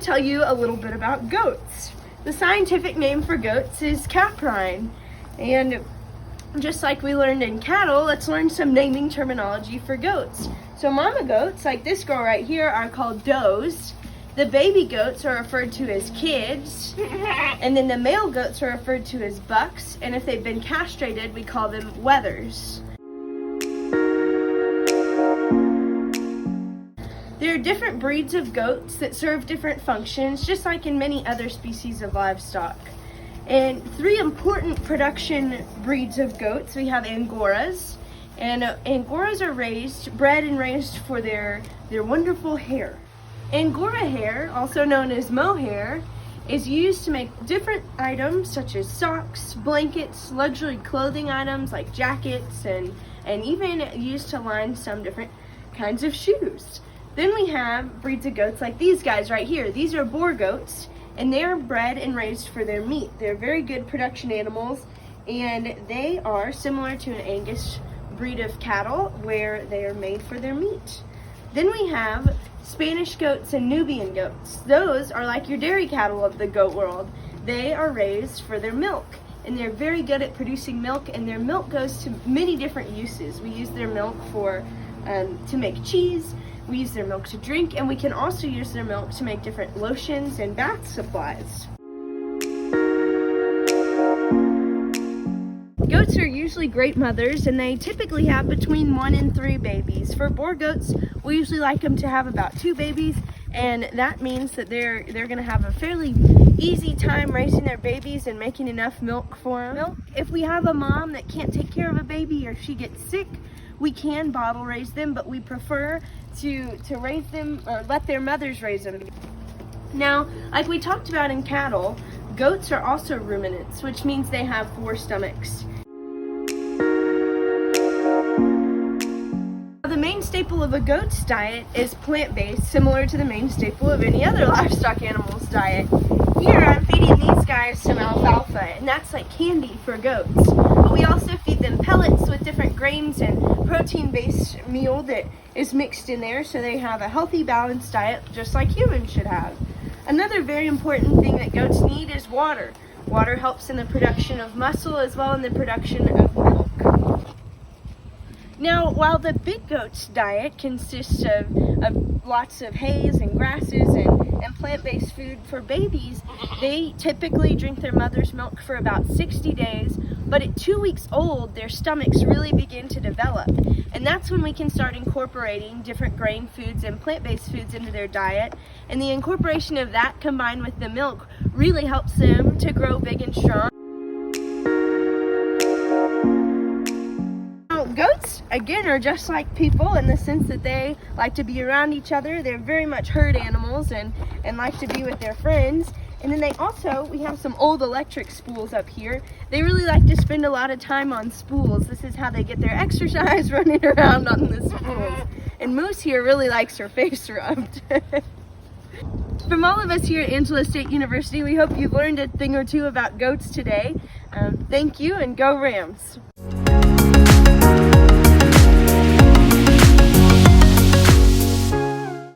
to tell you a little bit about goats. The scientific name for goats is caprine. And just like we learned in cattle, let's learn some naming terminology for goats. So mama goats, like this girl right here, are called does. The baby goats are referred to as kids. And then the male goats are referred to as bucks. And if they've been castrated, we call them wethers. There are different breeds of goats that serve different functions, just like in many other species of livestock. And three important production breeds of goats. We have Angoras, and Angoras are bred and raised for their wonderful hair. Angora hair, also known as mohair, is used to make different items such as socks, blankets, luxury clothing items like jackets, and even used to line some different kinds of shoes. Then we have breeds of goats like these guys right here. These are boar goats, and they're bred and raised for their meat. They're very good production animals, and they are similar to an Angus breed of cattle where they are made for their meat. Then we have Spanish goats and Nubian goats. Those are like your dairy cattle of the goat world. They are raised for their milk, and they're very good at producing milk, and their milk goes to many different uses. We use their milk to make cheese. We use their milk to drink, and we can also use their milk to make different lotions and bath supplies. Goats are usually great mothers, and they typically have between 1 and 3 babies. For boar goats, we usually like them to have about 2 babies, and that means that they're going to have a fairly easy time raising their babies and making enough milk for them. If we have a mom that can't take care of a baby or she gets sick, we can bottle raise them, but we prefer to raise them or let their mothers raise them. Now, like we talked about in cattle, goats are also ruminants, which means they have 4 stomachs. The main staple of a goat's diet is plant-based, similar to the main staple of any other livestock animal's diet. Here I'm feeding these guys some alfalfa, and that's like candy for goats. But we also feed them pellets with different grains and protein-based meal that is mixed in there, so they have a healthy, balanced diet just like humans should have. Another very important thing that goats need is water. Water helps in the production of muscle as well in the production of milk. Now, while the big goat's diet consists of lots of hays and grasses and plant-based food for babies, they typically drink their mother's milk for about 60 days, but at 2 weeks old, their stomachs really begin to develop. And that's when we can start incorporating different grain foods and plant-based foods into their diet. And the incorporation of that combined with the milk really helps them to grow big and strong. Goats, again, are just like people in the sense that they like to be around each other. They're very much herd animals and like to be with their friends. And then we have some old electric spools up here. They really like to spend a lot of time on spools. This is how they get their exercise, running around on the spools. And Moose here really likes her face rubbed. From all of us here at Angelo State University, we hope you've learned a thing or two about goats today. Thank you, and go Rams!